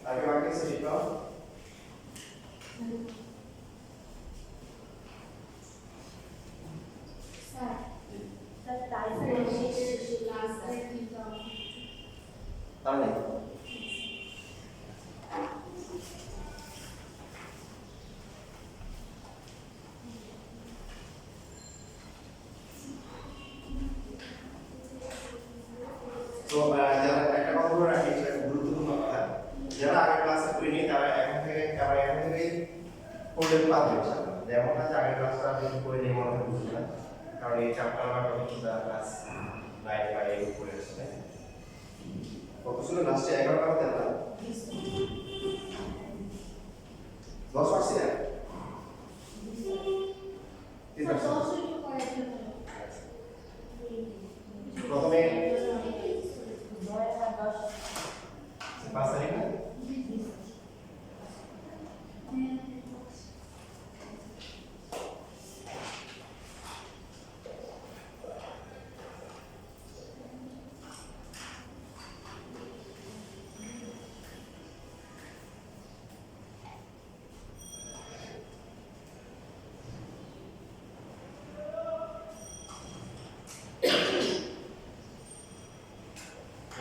आगे वाक्य से लिखो ताने तो যারা একটা কথা বলে রাখি সেটা গুরুত্বপূর্ণ কথা যারা আগের ক্লাসে করিনি তারা এখন থেকে পড়তে পারবে যেমন আছে আগের ক্লাসটা যদি করে নিই মনে হয় বুঝবে না কারণ এই চ্যাপ্টার আমার কতটা ক্লাস 9 বা 8 পড়ে আসছে কত ছিল লাস্টে 11 টা হতে না 10 আসছে না প্রথমে 5 তারিখ না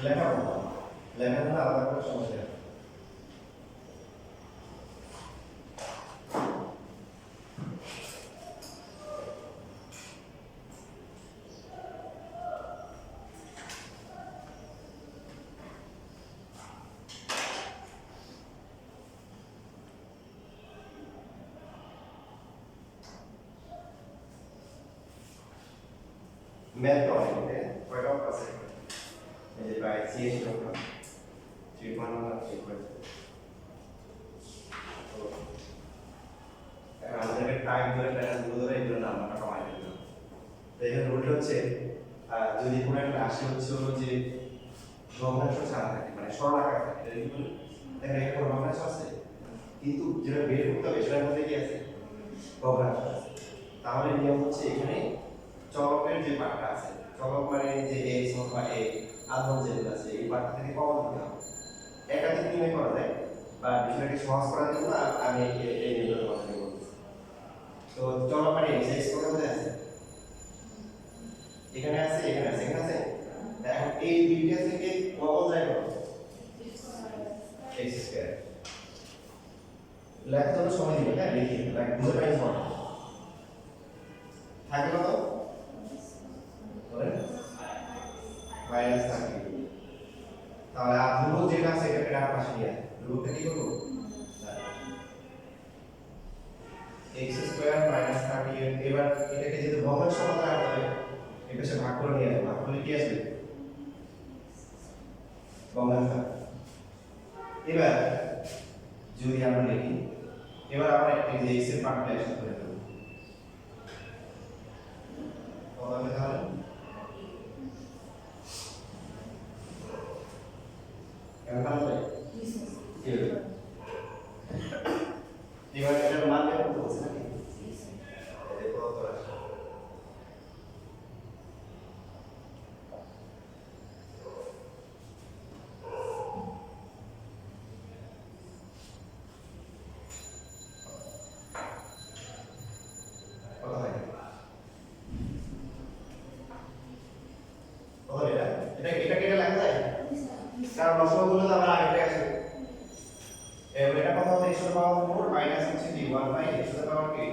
লেখা লেখাটা আলাদা করে সমস্যা ম্যাথ করতে কয়টা আছে এই যে প্রায় 60 টা 3.1 ঠিক করে তো আমাদের টাইম ধরে প্যাটার্ন গুলো ধরে এগুলো নাম্বারটা কমাই দিলাম তো এখানে রুলটা হচ্ছে যদি কোনো একটা রাশি হচ্ছে হলো যে ভগ্নাংশ ছাড়া থাকে মানে সরল আকার থাকে এটা কি বলি দেখেন এখানে কোনো ভগ্নাংশ আছে কিন্তু যেটা বের করতে হবে সেটার মধ্যে কি আছে ভগ্নাংশ আছে তাহলে নিয়ম হচ্ছে এখানে চলকের যে পার্টটা আছে চলক মানে যে x অথবা a আদম যেগুলো আছে এই পার্ট থেকে কমন দিতে হবে একাধিক নিয়মে করা যায় বা বিষয়টাকে সহজ করার জন্য আমি এই নিয়মটা তোমাদেরকে বলছি তো চলক মানে x কোথায় কোথায় আছে এখানে আছে এখানে আছে এখানে আছে এখন এই দুইটা থেকে কমন যায় কত x স্কয়ার লেখার জন্য সময় দিবে হ্যাঁ লিখি লাইক বুঝে পাইছ থাকে কত মাইনাস 30 তাহলে আর ধ্রুবক যেটা আছে এটাকে ডান পাশে নিয়ে আসবে ধ্রুবকটা কি করব x স্কয়ার মাইনাস 30 এবার এটাকে যদি ভগ্নাংশ মতো আনতে হবে এই পাশে ভাগ করে নিয়ে আসবে ভাগ করলে কি আসবে ভগ্নাংশ এবার যদি আমরা লিখি এবার আমরা এই যে x এর পার্টটা একসাথে করে দেব কত হবে তাহলে এবার এটার মান বের করতে বলছি নাকি এই কত রাশি কত হয় কত এটা কেটে লেখা যায় কারণ লসাগুলো তো আবার আগেটাই আছে এবার এটা কত হবে x এর পাওয়ার 4 মাইনাস হচ্ছে কি 1 বাই x এর পাওয়ার কি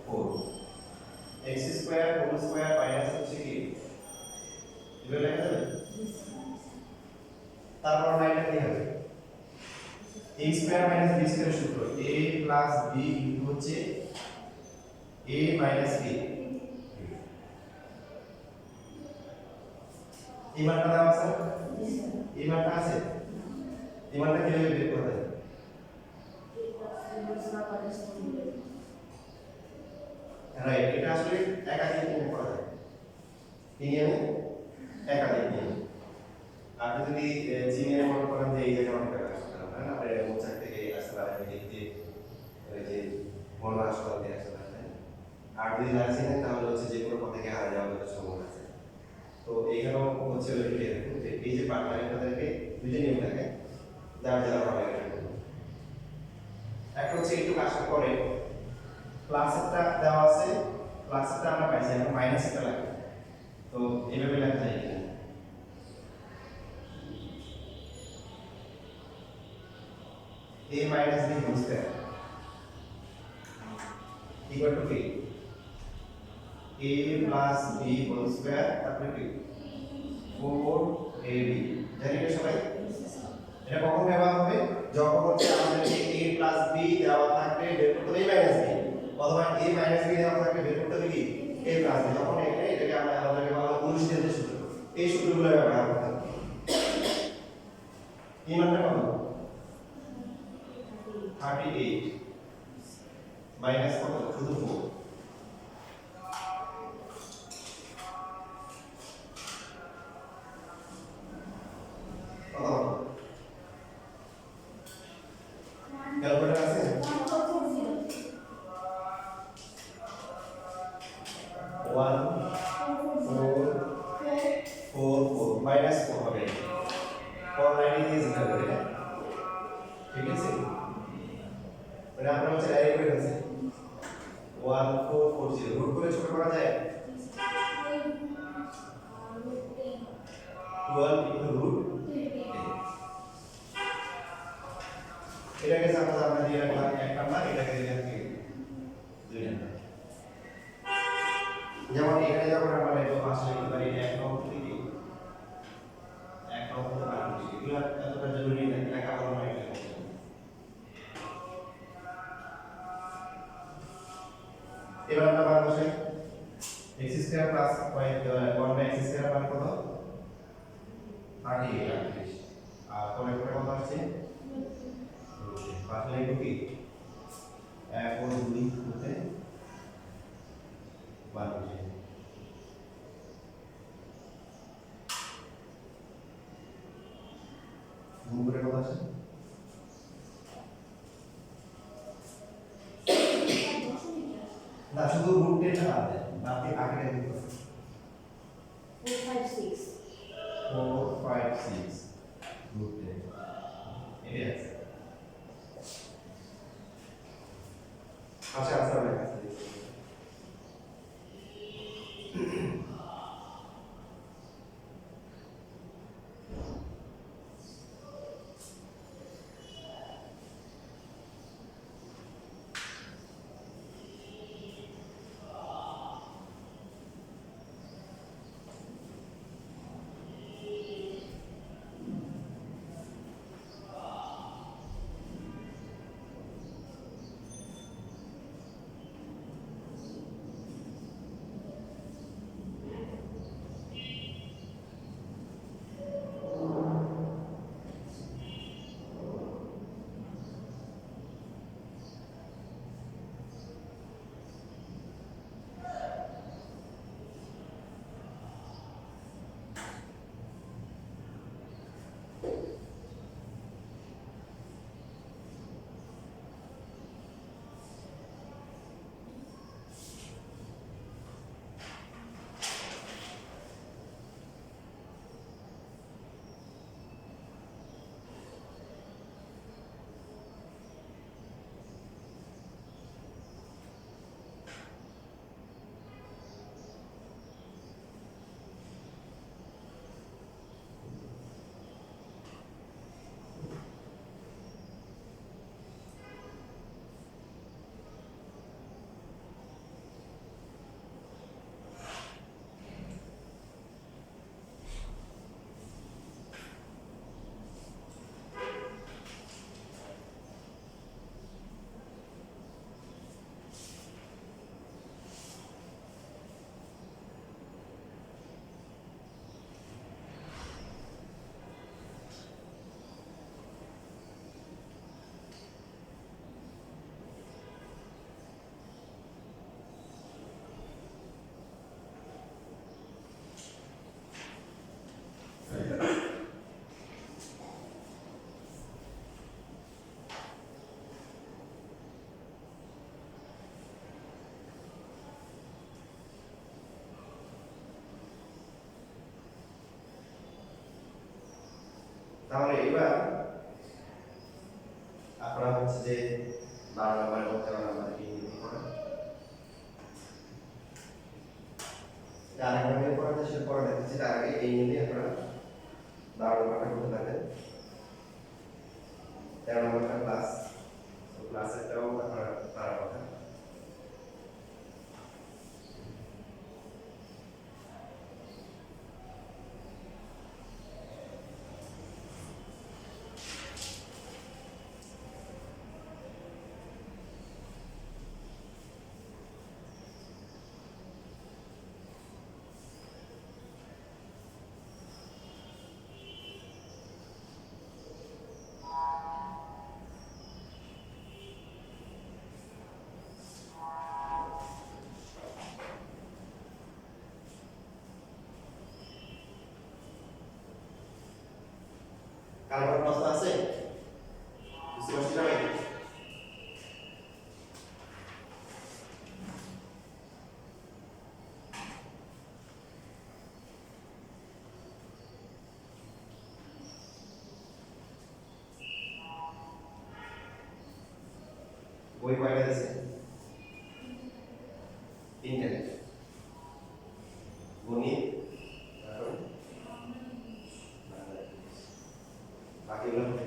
4 x square whole square minus হচ্ছে কি এবার লেখা যাবে তারপর লাইনটা কি হবে a square minus b square সূত্র a প্লাস b ইনটু হচ্ছে a মাইনাস b এই মানটা দাও আছে এই মানটা আছে এই মানটা কিভাবে বের করতে হবে রাইট, এটা আসলে একাধিক নিয়ে করা যায়। নিয়মে একাধিক নিয়ম। আপনি যদি জিনিয়ার মনে করেন যে এই জায়গায় অনেক টাকা আসতে পারেন, হ্যাঁ, আপনি মোচাক থেকে আসতে পারেন, যে মনোর হাসপাতাল থেকে আসতে পারেন। আর যদি না চিনেন তাহলে হচ্ছে যে কোনো পথে থেকে হারা যাওয়ার একটা সম্ভাবনা আছে। তো এইখানেও হচ্ছে যে এই যে পার্টনার তাদেরকে দুইটা নিয়ম থাকে, যার যারা ভালো লাগে। একটা হচ্ছে একটু কাজটা করে প্লাসেরটা দেওয়া আছে, প্লাসেরটা আমরা পাইছি, এখন মাইনাসেরটা লাগে। তো এইভাবে লেখা যায় কিনা a minus b whole square equal to a plus b whole square তারপরে কি 4ab জানি না সবাই এটা কখন ব্যবহার হবে যখন হচ্ছে আমাদেরকে a plus b দেওয়া থাকবে বের করতে হবে a minus b অথবা a minus b দেওয়া থাকবে বের করতে হবে কি a plus b তখন এখানে এটাকে আমরা আমাদেরকে বলা হয় অনুষ্ঠিত সূত্র এই সূত্রগুলো ব্যবহার করতে হবে এই মানটা কত 38 minus কত শুধু 4 ক্যালকুলেটর আছে 1444 minus 4 হবে 490 দিয়ে যেতে হবে ঠিক আছে মানে আমরা হচ্ছে ডাইরেক্ট করে ফেলছি 1440 রুট করে ছোট করা যায় 12 ইনটু রুট এটাকে সাপোজ আমরা দিয়ে রাখলাম 1 নাম্বার এটাকে দিয়ে রাখি 2 নাম্বার যেমন এখানে যখন আমরা লিখব পাঁচ লিখতে পারি 1 নম্বর থেকে 1 নম্বর থেকে 5 এগুলো এতটা জরুরি না লেখা ভালো নয় এবার আমরা বার বসাই x square plus y 1 x square মান কত 38 আর পরে পরে কত আসছে পাঁচ লিখব কি 1 ও 2 হতে 12 উপরে কত আছে না শুধু রুট টেনটা বাদ দেন বাকি বাকিটা দিতে 456 রুট টেন এটা আছে আচ্ছা আচ্ছা লেখা আছে তাহলে এবার আপনারা হচ্ছে যে 12 নম্বর এবং 13 নম্বর ইংরেজি পড়েন। আরেকবার নিয়ে পড়াতে শুরু করে দিচ্ছি, তার আগে এই নিয়ে আপনারা 12 নম্বরটা করতে থাকেন। 13 নম্বরটা ক্লাস, তো ক্লাসেরটাও আপনারা পারা কথা। কারো প্রশ্ন আছে? বুঝতে পারছি সবাই? বই কয়টা আছে? 3টে। গণিত, তারপরে বাকিগুলো কোথায়?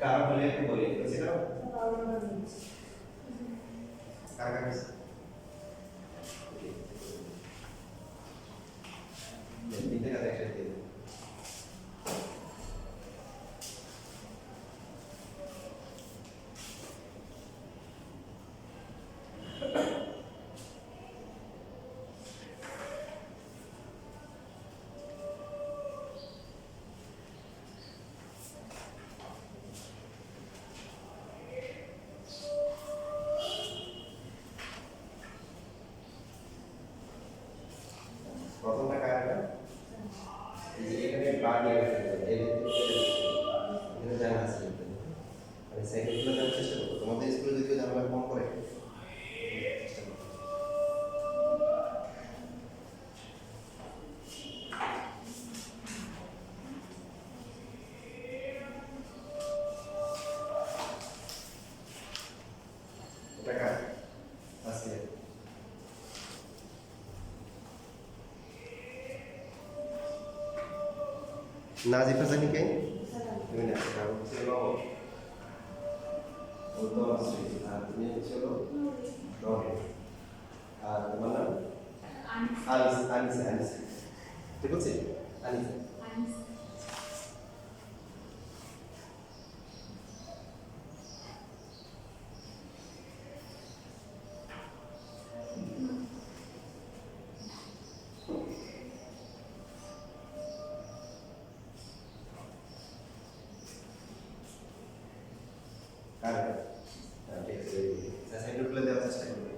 কারো বলে একটু বলি, বুঝছি না? কার কার কাছে? তিনটে কাজ একসাথে দিয়ে দেবো। অ্যাসাইনমেন্টগুলো দেওয়ার চেষ্টা করবো। তোমাদের স্কুলে যদিও ঝামেলা কম করে। টাকা আজকে নাজিফা জানি কে তুমি না আর হচ্ছে লবণ ও তো আছে আর তুমি হচ্ছে লবণ আর তোমার নাম আনিস ঠিক আছে আনিস আর ঠিক আছে অ্যাসাইনমেন্টগুলো দেওয়ার চেষ্টা করবো।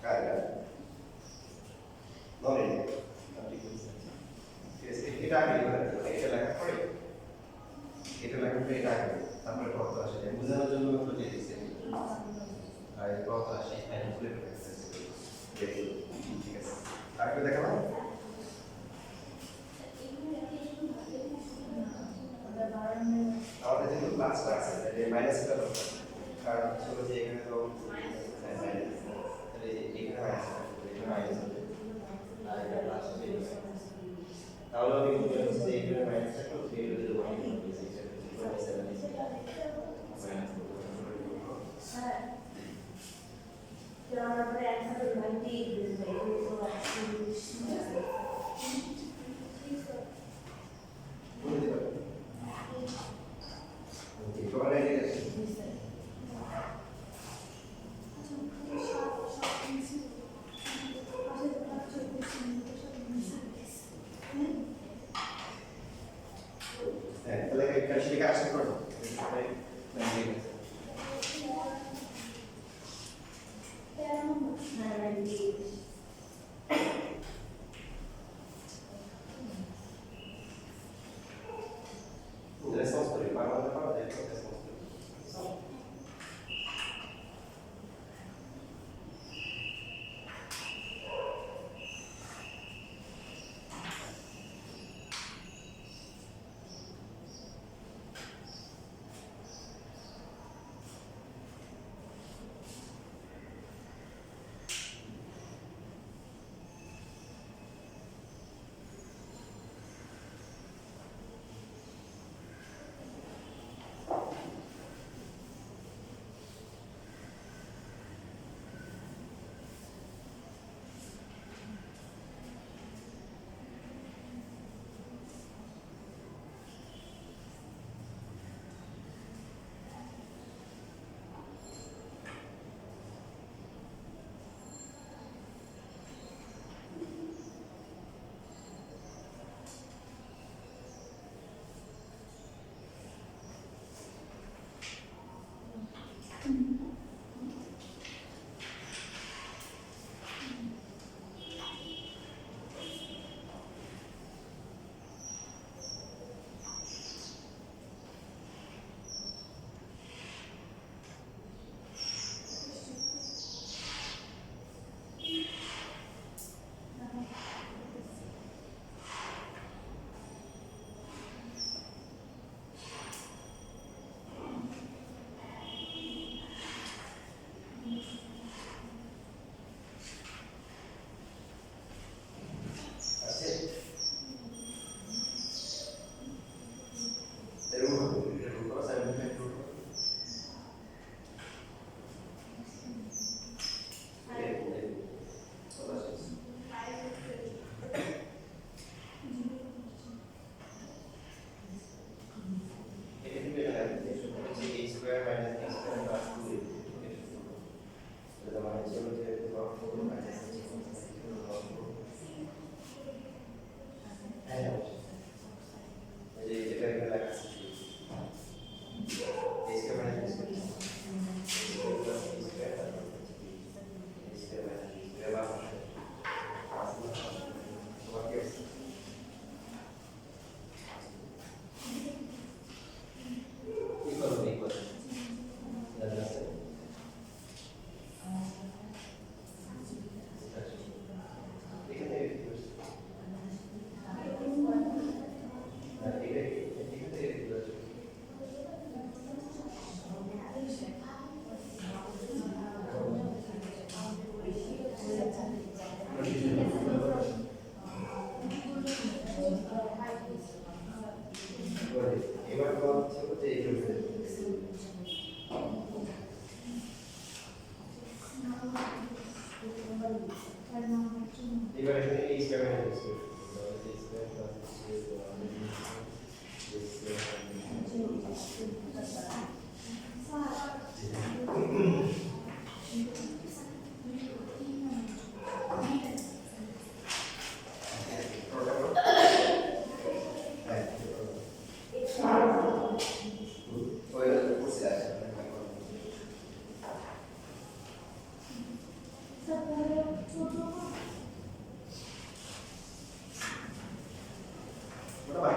কারণ নয় ঠিক আছে এটা আগে এটা লেখা পড়ে এটা লেখা পড়ে এটা আগে তারপরে কত আসে বোঝানোর জন্য তো দিয়ে দিচ্ছি আর কত আসে ফাইনাল করে দেখুন ঠিক আছে আরেকটা দেখাবো আমাদের যেহেতু ক্লাসটা আছে তাহলে মাইনাসটা দরকার কারণ ছিল যে এখানে তো মাইনাস তাহলে এখানে মাইনাস এখানে মাইনাস হবে আর এটা প্লাস হবে তাহলে আমি বুঝতে পারছি যে এখানে মাইনাস থাকলো সেই হলে তো আমি বলছি হ্যাঁ তো আমরা পরে একসাথে মাইন্ডে তাহলে একটা শিখে আসতে পারো হ্যাঁ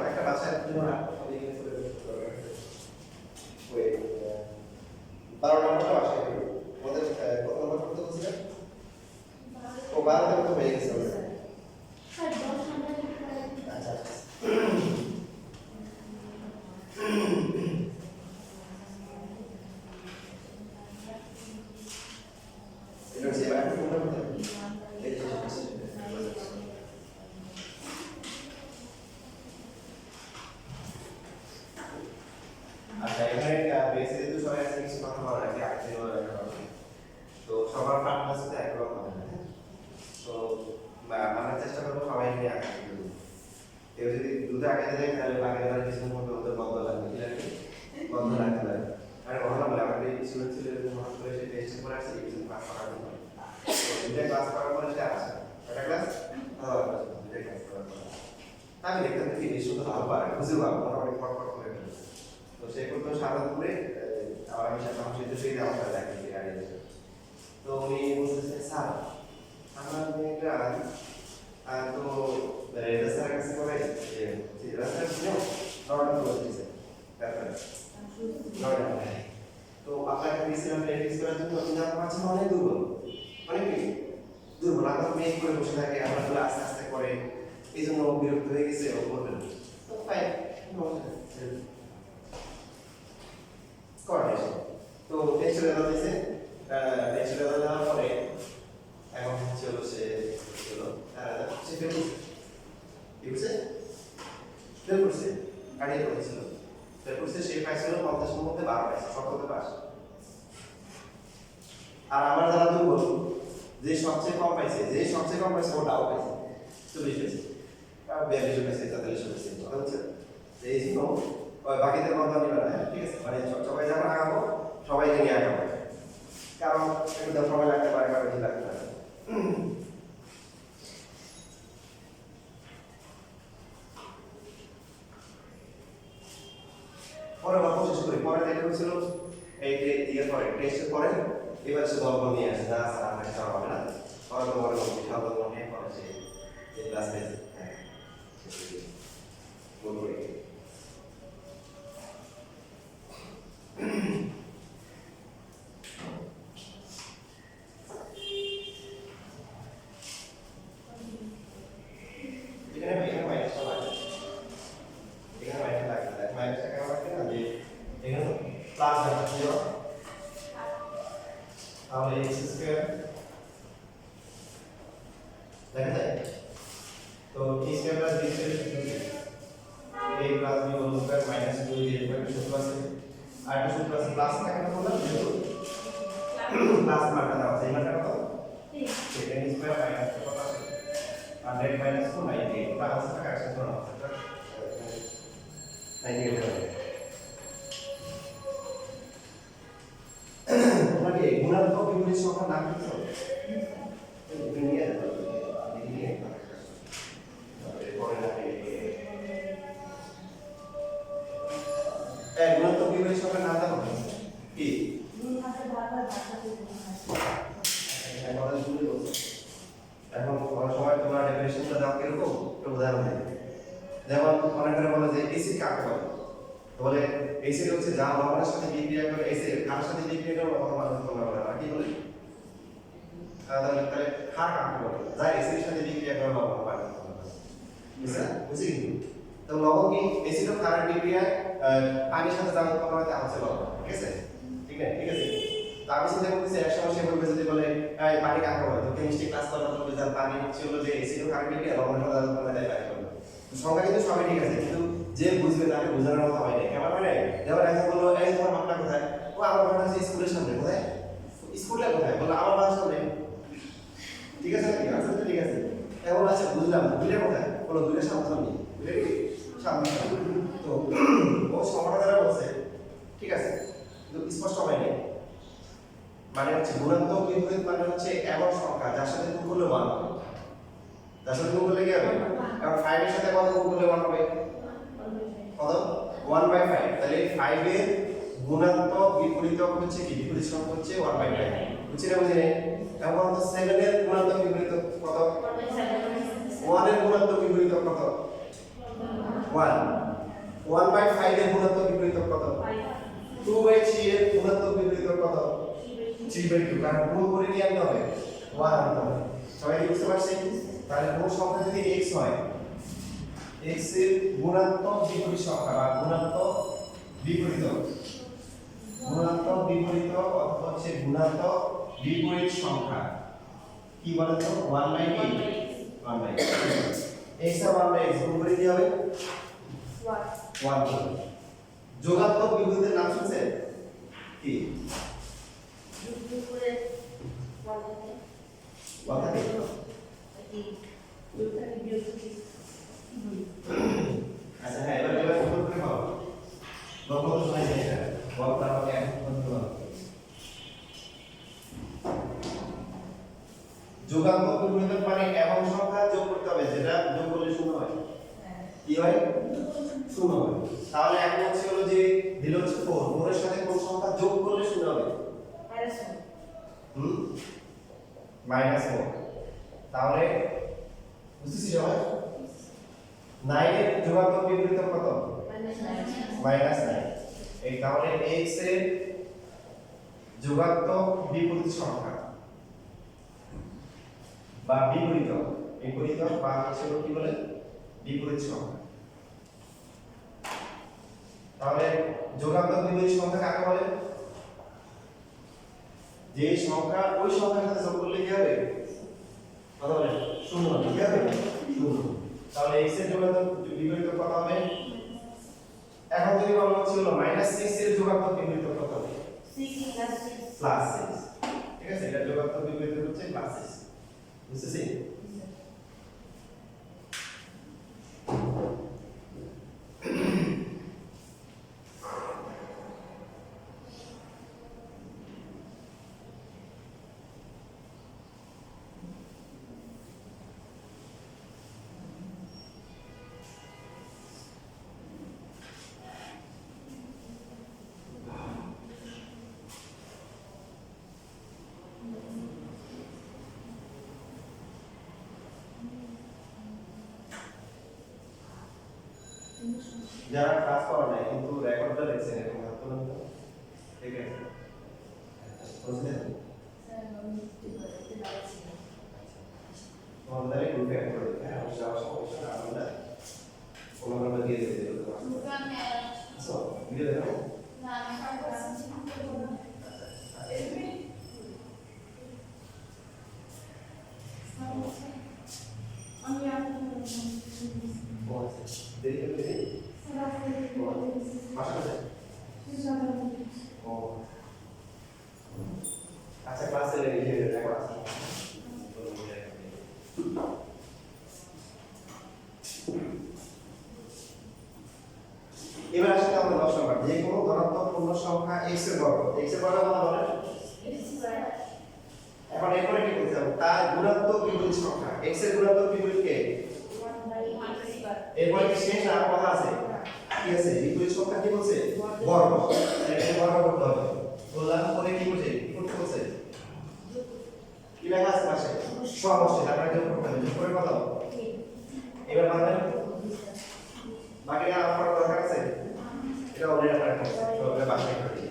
একটা বাসায় বারো নম্বরটা বাসায় ওদের কত নম্বর করতে বলছিলেন? ও 12 তো হয়ে গেছে আচ্ছা এটা হচ্ছে এবার একটু কোনটা করতে হবে? আচ্ছা এখানে বেসে যেহেতু সবাই আছে কিছু কথা বলার আগে আগে তো সবার পার্টনার সাথে একরকম হবে না তো আমরা চেষ্টা করবো সবাই মিলে আগে কেউ যদি দুটো আগে দেয় তাহলে বাকিরা কিছু মতো ওদের বন্ধ লাগবে কি লাগবে বন্ধ রাখতে লাগবে আর কথা বলে আমাদের স্টুডেন্ট ছিল এরকম হঠাৎ করে সে টেস্ট করে আসছে কিছু ক্লাস করার জন্য দুটো ক্লাস করার পরে সে আসে একটা ক্লাস দুটো ক্লাস করার পরে আমি দেখতাম কি এই সুন্দর ভালো পারে বুঝতে পারবো মোটামুটি ফটফট করে তো সে করতো সাদা করে আবার আমি সাথে আমার সাথে সেই আমার সাথে দেখি গাড়ি তো উনি বলতেছে স্যার আমার মেয়েটা তো রেডা স্যার কাছে করে যে রাস্তায় ছিল নর্মাল করে দিয়েছে তারপরে নর্মাল তো আপনাকে দিয়েছিলাম প্র্যাকটিস করার জন্য কিন্তু আমার কাছে অনেক দুর্বল অনেক বেশি দুর্বল আমার মেয়ে করে বসে থাকে আমরা তো আস্তে আস্তে করে এই জন্য বিরক্ত হয়ে গেছে ও করবে না তো ফাইন করে তো টেস্ট রেজাল্ট দিয়েছে টেস্ট রেজাল্ট দেওয়ার পরে এখন চলো সে চলো সে ফেল করছে কি করছে ফেল করছে কাটিয়ে করেছিল ফেল করছে সে পাইছিল 50 এর মধ্যে 12 পাইছে 70 পাস আর আমার যারা দুর্বল যে সবচেয়ে কম পাইছে ওটাও পাইছে 40 পাইছে আর 42 পাইছে 43 পাইছে কথা হচ্ছে এই জন্য ওই বাকিদের কথা নিবে না ঠিক আছে মানে সবাই যখন আগাবো সবাইকে নিয়ে আগাবো কারণ একটু সময় লাগতে পারে কারণ বেশি লাগতে পারে পরে আমরা কোশিশ করি পরে দেখা হয়েছিল এই ইয়ের পরে টেস্টের পরে এবার সে দলবল নিয়ে আসে না স্যার আমার খাওয়া হবে না পরে তো বলে বিশাল দলবল নিয়ে পরে সে এই ক্লাস পেয়েছে হ্যাঁ বলবো তাহলে x স্কয়ার দেখা যায় তো t square plus b square a plus b whole square minus 2 দিয়ে এর সূত্র আছে আর একটা সূত্র আছে প্লাস টাকা বললাম যেহেতু প্লাস মানটা দাও সেই মানটা কত 3 n স্কয়ার মাইনাস কত আছে 100 মাইনাস 2 98 প্লাস টাকা আছে তো 98 তোমাকে গুণাত্মক বিপরীত সংখ্যার নাম কি হবে? দুনিয়া দুনিয়া পরে না গুণাত্মক বিপরীত সংখ্যার নাম জানো কি? এখন সময় তোমার ডেফিনেশনটা দাও কিরকম একটু উদাহরণ দেয় যেমন মনে করে বলো যে এসিড কাকে বলে বলে এসিড হচ্ছে যা লবণের সাথে বিক্রিয়া করে এসিড কার সাথে বিক্রিয়া করে লবণ মানুষ তোমরা বলে কি বলে তাহলে ক্ষার কাকে বলে যা এসিডের সাথে বিক্রিয়া করে লবণ মানুষ বুঝছি তো লবণ কি এসিড ও ক্ষারের বিক্রিয়ায় পানির সাথে যা উৎপন্ন হয় তা হচ্ছে লবণ ঠিক আছে ঠিক আছে তো আমি চিন্তা করতেছি এক সময় সে বলবে যদি বলে পানি কাকে বলে তো কেমিস্ট্রি ক্লাস করার পর বলবে পানি হচ্ছে হলো যে এসিড ও ক্ষারের বিক্রিয়া লবণের সাথে উৎপন্ন হয় তাই পানি বলবে সংখ্যা কিন্তু সবই ঠিক আছে কিন্তু যে বুঝবে তাকে বোঝানোর মতো হয় না কেমন হয় না যেমন একজন বললো এই তোমার বাসা কোথায় ও আমার বাসা হচ্ছে স্কুলের সামনে কোথায় স্কুলে কোথায় বললো আমার বাসার সামনে ঠিক আছে নাকি আচ্ছা ঠিক আছে এমন আছে বুঝলাম বুঝলে কোথায় কোনো দুইটা সামনাসামনি বুঝলে কি সামনাসামনি তো ও সংখ্যাটা যারা বলছে ঠিক আছে কিন্তু স্পষ্ট হয়নি মানে হচ্ছে গুণাত্মক বিপরীত মানে হচ্ছে এমন সংখ্যা যার সাথে গুণ করলে 1 হবে যার সাথে গুণ করলে কি হবে কারণ 5 এর সাথে কত গুণ করলে 1 হবে কত 1/5 তাহলে 5 এর গুণাত্মক বিপরীতক হচ্ছে কি বিপরীত সংখ্যা হচ্ছে 1/5 বুঝছি না বুঝিনি এখন তো 7 এর গুণাত্মক বিপরীতক কত 1 এর গুণাত্মক বিপরীতক কত 1 1/5 এর গুণাত্মক বিপরীতক কত 2/3 এর গুণাত্মক বিপরীতক কত 3/2 কারণ গুণ করে নিয়ে আনতে হবে 1 আনতে হবে সবাই কি বুঝতে পারছেন তাহলে কোন সংখ্যা যদি x হয় x এর গুণাত্মক বিপরীত সংখ্যা বা গুণাত্মক বিপরীতক অথবা হচ্ছে গুণাত্মক বিপরীত সংখ্যা কি বলে তো 1/8 x আর 1/x গুণ করে কি হবে 1 যোগাত্মক বিপরীতের নাম শুনছেন কি আচ্ছা হ্যাঁ এবার সুন্দর করে ভাবো লক্ষ্য তো শোনাই যায় এটা বল তারপরে এখন বন্ধ করো যোগাত্মক বিপরীতক মানে এমন সংখ্যা যোগ করতে হবে যেটা যোগ করলে শূন্য হয় কি হয় শূন্য হয় তাহলে এখন হচ্ছে হলো যে দিল হচ্ছে 4 4 এর সাথে কোন সংখ্যা যোগ করলে শূন্য হবে -4 তাহলে বুঝতেছি সবাই 9 এর যোগাত্মক বিপরীতক কত -9 এই তাহলে x এর যোগাত্মক বিপরীত সংখ্যা বা বিপরীতক বা হচ্ছে কি বলে বিপরীত সংখ্যা তাহলে যোগাত্মক বিপরীত সংখ্যা কাকে বলে যে সংখ্যা ওই সংখ্যার সাথে যোগ করলে কি হবে কত হবে শূন্য হবে কি হবে শূন্য তাহলে x এর যোগাত্মক বিপরীত কত হবে এখন যদি বলা হচ্ছে হলো -6 এর যোগাত্মক বিপরীত কত হবে 6 + 6 ঠিক আছে এটা যোগাত্মক বিপরীত হচ্ছে +6 বুঝতেছি যারা ক্লাস করা নাই কিন্তু রেকর্ডটা দেখছেন এরকম হাত তোলেন তো ঠিক আছে বুঝলেন আমাদের গ্রুপে অ্যাড করে দিন আমি যাওয়ার সমস্যা না আমরা কোনো নাম্বার দিয়ে দিতে দেব সো ভিডিও দেখো না আমি দেরি করে দেরি মাসা আছে ও আচ্ছা ক্লাসে রেকর্ড আছে এবার আসলে আমরা 10 নম্বর যে কোনো ধনাত্মক পূর্ণ সংখ্যা x এর বর্গ কত বলেন এখন এরপরে কি করতে হবে তার গুণাত্মক বিপরীত সংখ্যা x এর গুণাত্মক বিপরীত কে 1/x এরপরে কি শেষ আর কথা আছে কি আছে বিপরীত সংখ্যা কি বলছে বর্গ এটাকে বর্গ করতে হবে বললাম পরে কি বলছে কি করতে বলছে কি লেখা আছে পাশে সমষ্টি তারপরে যোগ করতে হবে যোগ করে কত এবার বাংলায় বাকি আর আমার দরকার আছে এটা অলরেডি আপনারা করছেন তো এটা বাসায় করে দিই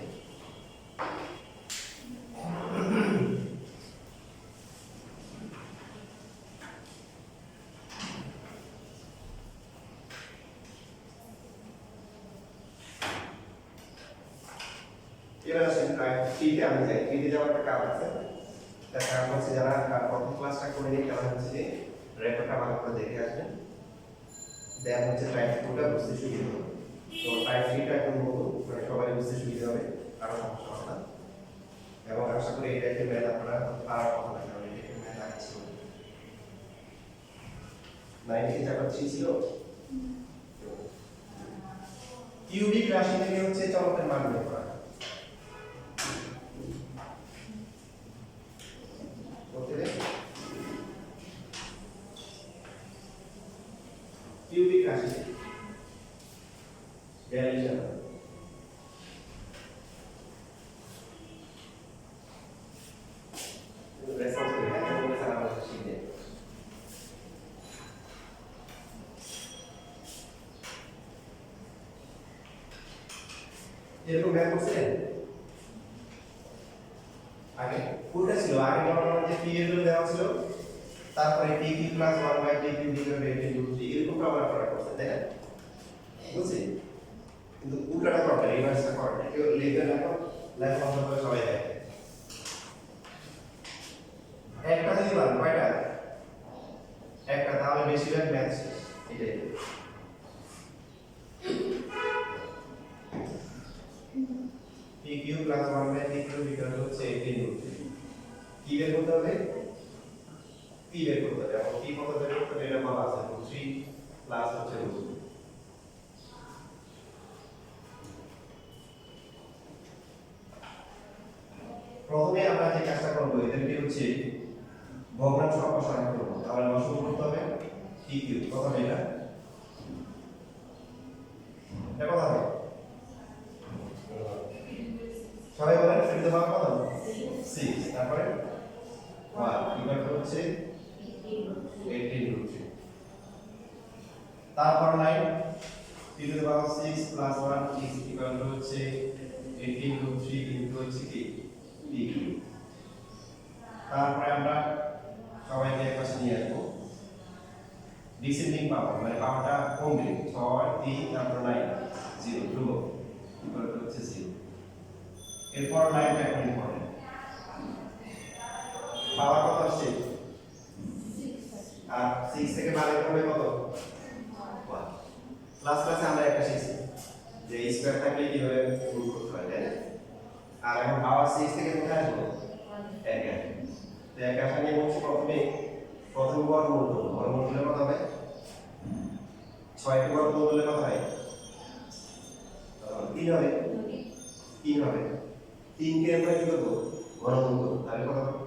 এবার আসেন টিতে আমি যাই টিতে যাওয়ার একটা কাজ আছে তার কারণ হচ্ছে যারা প্রথম ক্লাসটা করে নিই তারা হচ্ছে রেকর্ডটা ভালো করে দেখে আসবেন দেন হচ্ছে টাইপ 2টা বুঝতে সুবিধা হবে তো টাইপ 3টা এখন বলবো মানে সবাই বুঝতে সুবিধা হবে কারো সমস্যা হবে না এবং আশা করি এই টাইপের ম্যাথ আপনারা পারার কথা না কারণ এই টাইপের ম্যাথ আছে 9 থেকে 4 ছিল কিউবিক রাশি থেকে হচ্ছে চলকের মান বের করা করতে দে কিউবিক রাশি ভ্যারিয়েশন রেসপন্স করে হ্যাঁ বলে সারা বলে শিখে এরকম ব্যাক করছেন আগে কোনটা ছিল আগে বর্তমান যে পি এর দেওয়া ছিল তারপরে p q + 1/t q / t এরকম আমরা করা করতে তাই না বুঝছি কিন্তু উল্টাটা করতে রিভার্সটা করতে কেউ লিখবে না লাইফ অন্তত সবাই দেখে একটা যদি বার কয়টা একটা তাহলে বেশিরভাগ ম্যাথ শেষ এটাই pq + 1/t q হচ্ছে 18 কি বের করতে হবে p বের করতে হবে এবং p কত বের করতে হবে এটা বলা আছে 3 প্লাস হচ্ছে √2 প্রথমে আমরা যে কাজটা করব এদেরকে হচ্ছে ভগ্নাংশ অপসারণ করব তাহলে লসাগু করতে হবে pq কত হবে এটা এটা কত হবে সবাই বলেন ফিরতে পারবো কত 6 তারপরে 1 ইকুয়াল টু হচ্ছে 18√3 তারপর 9 3 to the power 6 plus 1 is equal to হচ্ছে 18√3 ইনটু হচ্ছে কি pq তারপরে আমরা সবাইকে এক পাশে নিয়ে আসবো ডিসেন্ডিং পাওয়ার মানে পাওয়ারটা কমবে 6 3 তারপর 9 0 ধ্রুবক ইকুয়াল টু হচ্ছে 0 এরপর 9টা এখন ইম্পর্টেন্ট পাওয়ার কত আসছে আর 6 থেকে বাড়াতে হবে কত 1 প্লাস প্লাসে আমরা একটা শিখছি যে স্কয়ার থাকলে কিভাবে গুণ করতে হয় তাই না আর এখন পাওয়ার 6 থেকে কোথায় আসবো 1 তো এক আসা নিয়ে বলছি প্রথম বর্গমূল করব বর্গমূল করলে কত হবে 6 কে বর্গমূল করলে কত হয় 3 হবে 3 হবে 3 কে আমরা কি করব বর্গমূল করব তাহলে কত হবে